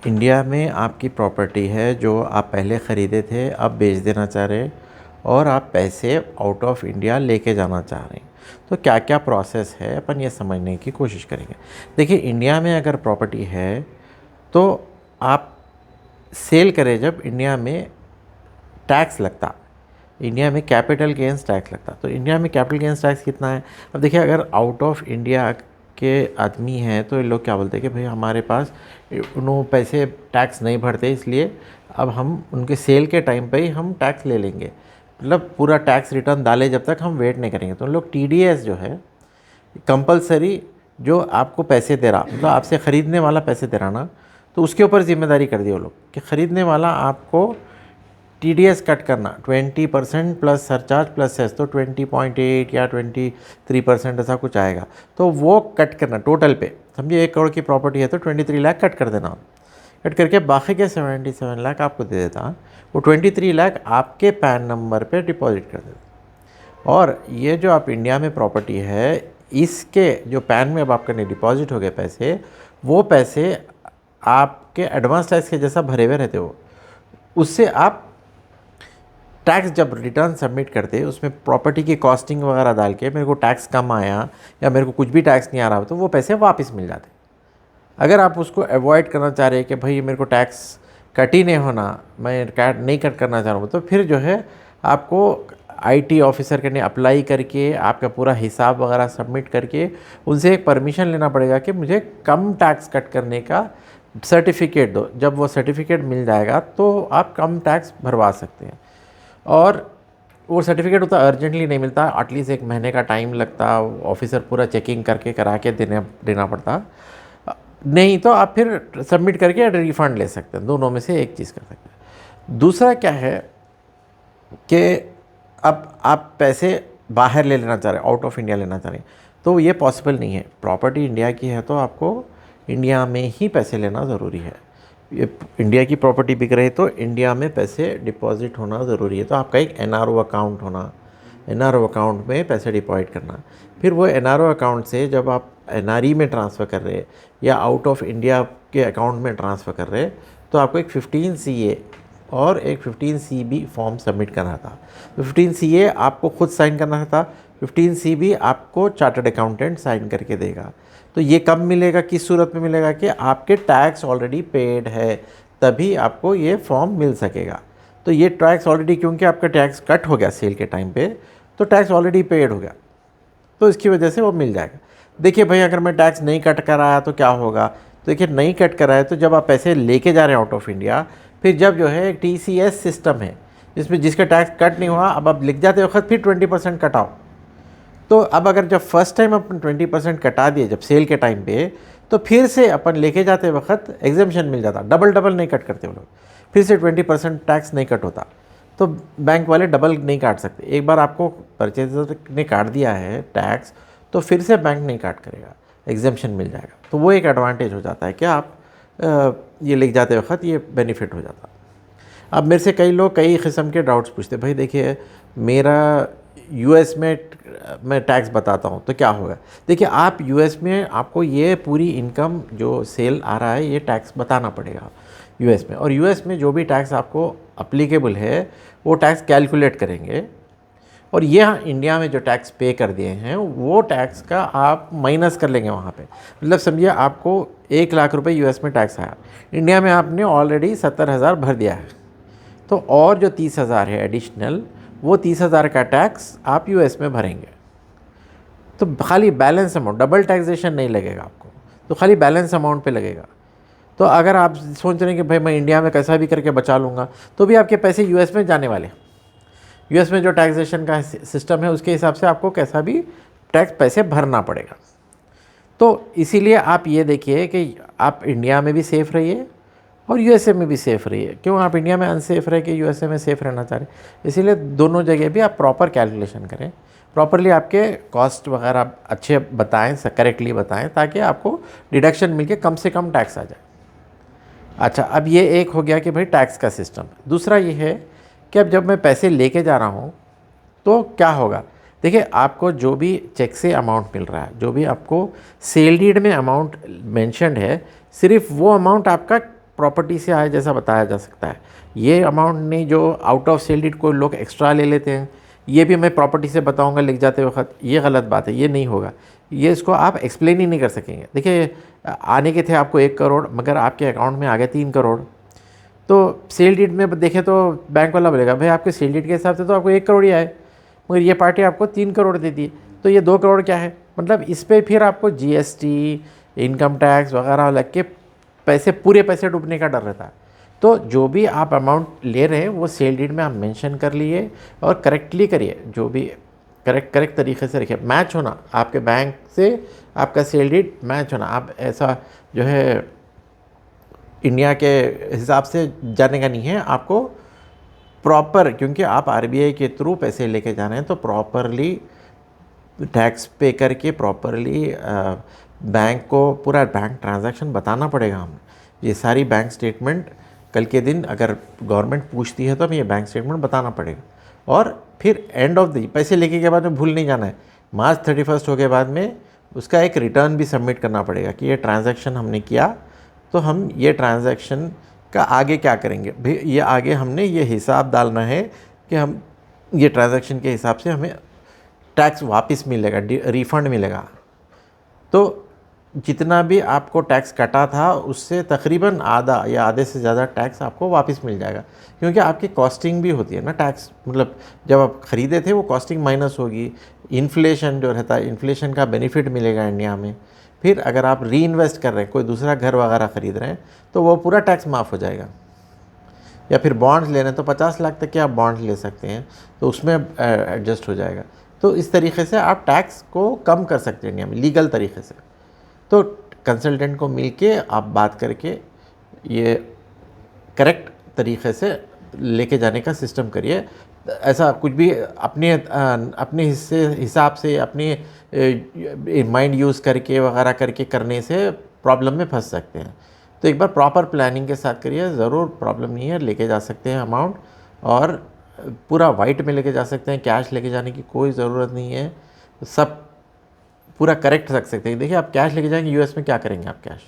India में आपकी property है जो आप पहले ख़रीदे थे, अब बेच देना चाह रहे हैं और आप पैसे आउट ऑफ इंडिया लेके जाना चाह रहे हैं। तो क्या क्या प्रोसेस है, अपन ये समझने की कोशिश करेंगे। देखिए, इंडिया में अगर प्रॉपर्टी है तो आप सेल करें जब, इंडिया में टैक्स लगता, इंडिया में कैपिटल गेंस टैक्स लगता। तो इंडिया में कैपिटल गेंस टैक्स कितना है? अब देखिए, अगर आउट ऑफ इंडिया के आदमी हैं तो ये लोग क्या बोलते हैं कि भाई हमारे पास उन्होंने पैसे टैक्स नहीं भरते, इसलिए अब हम उनके सेल के टाइम पे ही हम टैक्स ले लेंगे, मतलब पूरा टैक्स रिटर्न डाले जब तक हम वेट नहीं करेंगे। तो उन लोग TDS जो है कंपलसरी, जो आपको पैसे दे रहा, मतलब आपसे ख़रीदने वाला पैसे दे रहा ना, तो उसके ऊपर जिम्मेदारी कर दी वो लोग कि ख़रीदने वाला आपको TDS कट करना 20% प्लस सरचार्ज प्लस सेस, तो 20.8 या 23% ऐसा कुछ आएगा। तो वो कट करना टोटल पे, समझिए 1 करोड़ की प्रॉपर्टी है तो 23 लाख कट कर देना, कट करके बाकी के 77 लाख आपको दे देता। वो 23 लाख आपके पैन नंबर पे डिपॉजिट कर देता। और ये जो आप इंडिया में प्रॉपर्टी है, इसके जो पैन में अब आपके डिपॉजिट हो गए पैसे, वो पैसे आपके एडवांस टैक्स के जैसा भरे हुए रहते हो, उससे आप टैक्स जब रिटर्न सबमिट करते उसमें प्रॉपर्टी की कॉस्टिंग वगैरह डाल के मेरे को टैक्स कम आया या मेरे को कुछ भी टैक्स नहीं आ रहा, तो वो पैसे वापस मिल जाते। अगर आप उसको अवॉइड करना चाह रहे हैं कि भाई मेरे को टैक्स कट ही नहीं होना, मैं कैट नहीं कट करना चाह रहा हूँ, तो फिर जो है आपको IT ऑफिसर के लिए अप्लाई करके आपका पूरा हिसाब वगैरह सबमिट करके उनसे एक परमिशन लेना पड़ेगा कि मुझे कम टैक्स कट करने का सर्टिफिकेट दो। जब वो सर्टिफिकेट मिल जाएगा तो आप कम टैक्स भरवा सकते हैं। और वो सर्टिफिकेट उतना अर्जेंटली नहीं मिलता, एटलीस्ट 1 महीने का टाइम लगता, ऑफिसर पूरा चेकिंग करके करा के देना पड़ता। नहीं तो आप फिर सबमिट करके रिफ़ंड ले सकते हैं, दोनों में से एक चीज़ कर सकते हैं। दूसरा क्या है कि अब आप पैसे बाहर ले लेना चाह रहे हैं, आउट ऑफ इंडिया लेना चाह रहे हैं, तो ये पॉसिबल नहीं है। प्रॉपर्टी इंडिया की है तो आपको इंडिया में ही पैसे लेना ज़रूरी है। ये इंडिया की प्रॉपर्टी बिक रही है तो इंडिया में पैसे डिपॉजिट होना ज़रूरी है। तो आपका एक NRO अकाउंट होना, NRO अकाउंट में पैसे डिपॉजिट करना, फिर वो NRO अकाउंट से जब आप NRE में ट्रांसफ़र कर रहे हैं या आउट ऑफ इंडिया के अकाउंट में ट्रांसफ़र कर रहे हैं, तो आपको एक 15CA और एक 15CB फॉर्म सबमिट करना था। तो 15CA आपको खुद साइन करना था, 15CB आपको चार्टर्ड अकाउंटेंट साइन करके देगा। तो ये कब मिलेगा, किस सूरत में मिलेगा कि आपके टैक्स ऑलरेडी पेड है, तभी आपको ये फॉर्म मिल सकेगा। तो ये टैक्स ऑलरेडी, क्योंकि आपका टैक्स कट हो गया सेल के टाइम पे, तो टैक्स ऑलरेडी पेड हो गया, तो इसकी वजह से वो मिल जाएगा। देखिए भाई, अगर मैं टैक्स नहीं कट कराया तो क्या होगा? तो देखिए, नहीं कट कराया तो जब आप पैसे लेके जा रहे हैं आउट ऑफ इंडिया, फिर जब जो है TCS सिस्टम है जिसमें जिसका टैक्स कट नहीं हुआ, अब आप लिख जाते वक्त फिर 20% कटाओ। तो अब अगर जब फर्स्ट टाइम अपन 20% कटा दिए जब सेल के टाइम पे, तो फिर से अपन लेके जाते वक्त एग्जेम्पशन मिल जाता, डबल नहीं कट करते वो लोग, फिर से 20% टैक्स नहीं कट होता। तो बैंक वाले डबल नहीं काट सकते। एक बार आपको परचेजर ने काट दिया है टैक्स, तो फिर से बैंक नहीं काट करेगा, एग्जेम्पशन मिल जाएगा। तो वो एक एडवांटेज हो जाता है कि आप ये लिख जाते वक्त ये बेनिफिट हो जाता। अब मेरे से कई लोग कई किस्म के डाउट्स पूछते, भाई देखिए मेरा US में मैं टैक्स बताता हूँ तो क्या होगा? देखिए, आप US में आपको ये पूरी इनकम जो सेल आ रहा है ये टैक्स बताना पड़ेगा US में, और US में जो भी टैक्स आपको अप्लीकेबल है वो टैक्स कैलकुलेट करेंगे, और ये इंडिया में जो टैक्स पे कर दिए हैं वो टैक्स का आप माइनस कर लेंगे वहाँ पे। मतलब समझिए आपको 1 लाख रुपए US में टैक्स आया, इंडिया में आपने ऑलरेडी 70,000 भर दिया है, तो और जो 30,000 है एडिशनल, वो 30,000 का टैक्स आप US में भरेंगे। तो खाली बैलेंस अमाउंट, डबल टैक्सेशन नहीं लगेगा आपको, तो खाली बैलेंस अमाउंट पे लगेगा। तो अगर आप सोच रहे हैं कि भाई मैं इंडिया में कैसा भी करके बचा लूँगा, तो भी आपके पैसे US में जाने वाले। US में जो टैक्सेशन का सिस्टम है उसके हिसाब से आपको कैसा भी टैक्स पैसे भरना पड़ेगा। तो इसीलिए आप ये देखिए कि आप इंडिया में भी सेफ़ रहिए और USA में भी सेफ़ रहिए। क्यों आप इंडिया में अनसेफ रहे कि USA में सेफ़ रहना चाह रहे हैं? इसीलिए दोनों जगह भी आप प्रॉपर कैलकुलेशन करें, प्रॉपरली आपके कॉस्ट वगैरह अच्छे बताएं, करेक्टली बताएं, ताकि आपको डिडक्शन मिलके कम से कम टैक्स आ जाए। अच्छा, अब ये एक हो गया कि भाई टैक्स का सिस्टम। दूसरा ये है कि अब जब मैं पैसे लेके जा रहा हूँ तो क्या होगा? देखिए, आपको जो भी चेक से अमाउंट मिल रहा है, जो भी आपको सेल डीड में अमाउंट मेंशन्ड है, सिर्फ वो अमाउंट आपका प्रॉपर्टी से आए जैसा बताया जा सकता है। ये अमाउंट नहीं जो आउट ऑफ सैलरी कोई लोग एक्स्ट्रा ले लेते हैं, ये भी मैं प्रॉपर्टी से बताऊंगा लिख जाते वक्त, ये गलत बात है, ये नहीं होगा। ये इसको आप एक्सप्लेन ही नहीं कर सकेंगे। देखिए आने के थे आपको 1 करोड़, मगर आपके अकाउंट में आ गए 3 करोड़, तो सेल डीड में देखें तो बैंक वाला बोलेगा भाई आपके सेल डीड के हिसाब से तो आपको 1 करोड़ ही आए, मगर ये पार्टी आपको 3 करोड़ दे दी, तो ये 2 करोड़ क्या है। मतलब इस पर फिर आपको जीएसटी, इनकम टैक्स वगैरह लग के पैसे, पूरे पैसे डूबने का डर रहता है। तो जो भी आप अमाउंट ले रहे हैं वो सेल डीड में आप मेंशन कर लिए और करेक्टली करिए, जो भी करेक्ट तरीके से रखिए, मैच होना आपके बैंक से आपका सेल डीड मैच होना। आप ऐसा जो है इंडिया के हिसाब से जाने का नहीं है आपको, प्रॉपर, क्योंकि आप आरबीआई के थ्रू पैसे लेके जा रहे हैं तो प्रॉपरली टैक्स पे करके प्रॉपरली बैंक को पूरा बैंक ट्रांजैक्शन बताना पड़ेगा हमें। ये सारी बैंक स्टेटमेंट कल के दिन अगर गवर्नमेंट पूछती है तो हमें ये बैंक स्टेटमेंट बताना पड़ेगा। और फिर एंड ऑफ द पैसे लेके के बाद में भूल नहीं जाना है, मार्च 31 हो के बाद में उसका एक रिटर्न भी सबमिट करना पड़ेगा कि ये ट्रांजैक्शन हमने किया, तो हम ये ट्रांजैक्शन का आगे क्या करेंगे भाई, ये आगे हमने ये हिसाब डालना है कि हम ये ट्रांजैक्शन के हिसाब से हमें टैक्स वापस मिलेगा, रिफ़ंड मिलेगा। तो जितना भी आपको टैक्स कटा था उससे तकरीबन आधा या आधे से ज़्यादा टैक्स आपको वापस मिल जाएगा, क्योंकि आपकी कॉस्टिंग भी होती है ना टैक्स, मतलब जब आप ख़रीदे थे वो कॉस्टिंग माइनस होगी, इन्फ्लेशन जो रहता है इन्फ्लेशन का बेनिफिट मिलेगा इंडिया में। फिर अगर आप री इन्वेस्ट कर रहे हैं, कोई दूसरा घर वगैरह ख़रीद रहे हैं, तो वो पूरा टैक्स माफ़ हो जाएगा। या फिर बॉन्ड्स ले रहे हैं तो 50 लाख तक के आप बॉन्ड्स ले सकते हैं, तो उसमें एडजस्ट हो जाएगा। तो इस तरीके से आप टैक्स को कम कर सकते हैं इंडिया में लीगल तरीके से। तो कंसल्टेंट को मिल के आप बात करके ये करेक्ट तरीके से लेके जाने का सिस्टम करिए। ऐसा कुछ भी अपने हिसाब से अपने माइंड यूज़ करके वगैरह करके करने से प्रॉब्लम में फंस सकते हैं। तो एक बार प्रॉपर प्लानिंग के साथ करिए, ज़रूर प्रॉब्लम नहीं है, लेके जा सकते हैं अमाउंट, और पूरा वाइट में लेके जा सकते हैं, कैश लेके जाने की कोई ज़रूरत नहीं है, सब पूरा करेक्ट रख सकते हैं। देखिए आप कैश लेके जाएंगे यूएस में, क्या करेंगे आप कैश,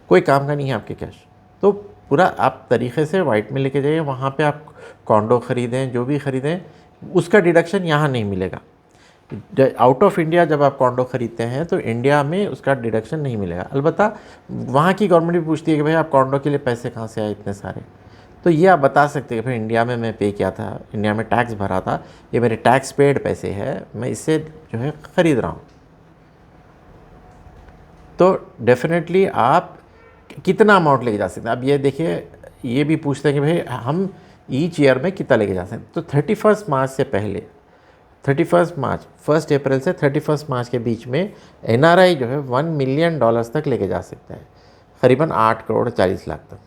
कोई काम का नहीं है आपके कैश। तो पूरा आप तरीके से वाइट में लेके जाइए, वहाँ पे आप कॉन्डो ख़रीदें, जो भी ख़रीदें उसका डिडक्शन यहाँ नहीं मिलेगा। आउट ऑफ इंडिया जब आप कॉन्डो ख़रीदते हैं तो इंडिया में उसका डिडक्शन नहीं मिलेगा। अलबत्ता वहाँ की गवर्नमेंट भी पूछती है कि भाई आप कॉन्डो के लिए पैसे कहाँ से आए इतने सारे, तो ये आप बता सकते हैं कि भाई इंडिया में मैं पे किया था, इंडिया में टैक्स भरा था, ये मेरे टैक्स पेड पैसे है, मैं इससे जो है ख़रीद रहा हूँ। तो डेफिनेटली आप कितना अमाउंट लेके जा सकते हैं। अब ये देखिए, ये भी पूछते हैं कि भाई हम ईच ईयर में कितना लेके जा सकते हैं। तो 31 मार्च से पहले, 31 मार्च 1 अप्रैल से 31 मार्च के बीच में एनआरआई जो है $1 मिलियन तक लेके जा सकता है, करीबन 8 करोड़ 40 लाख तक।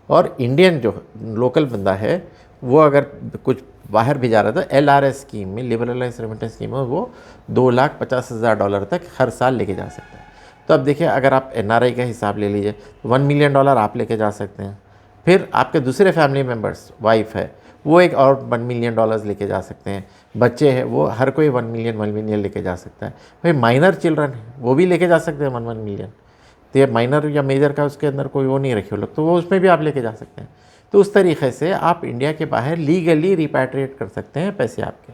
और इंडियन जो लोकल बंदा है वो अगर कुछ बाहर भी जा रहा था LRS स्कीम में, लिबरलाइज रेमिटेंस स्कीम में, वो $2,50,000 तक हर साल लेके जा सकता है। तो अब देखिए अगर आप एनआरआई का हिसाब ले लीजिए, $1 मिलियन आप लेके जा सकते हैं। फिर आपके दूसरे फैमिली मेम्बर्स, वाइफ है, वो एक और $1 मिलियन लेके जा सकते हैं। बच्चे हैं वो हर कोई 1 मिलियन लेके जा सकता है। भाई माइनर चिल्ड्रन है वो भी लेके जा सकते हैं 1 मिलियन। तो ये माइनर या मेजर का उसके अंदर कोई वो नहीं रखे लोग, तो वो उसमें भी आप लेके जा सकते हैं। तो उस तरीके से आप इंडिया के बाहर लीगली रिपैट्रिएट कर सकते हैं पैसे आपके,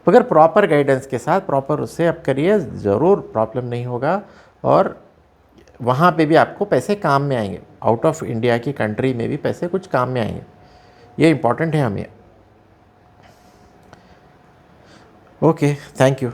मगर प्रॉपर गाइडेंस के साथ, प्रॉपर उससे आप करिए, ज़रूर प्रॉब्लम नहीं होगा। और वहाँ पे भी आपको पैसे काम में आएंगे, आउट ऑफ इंडिया की कंट्री में भी पैसे कुछ काम में आएंगे, ये इम्पॉर्टेंट है हमें। Okay, thank you.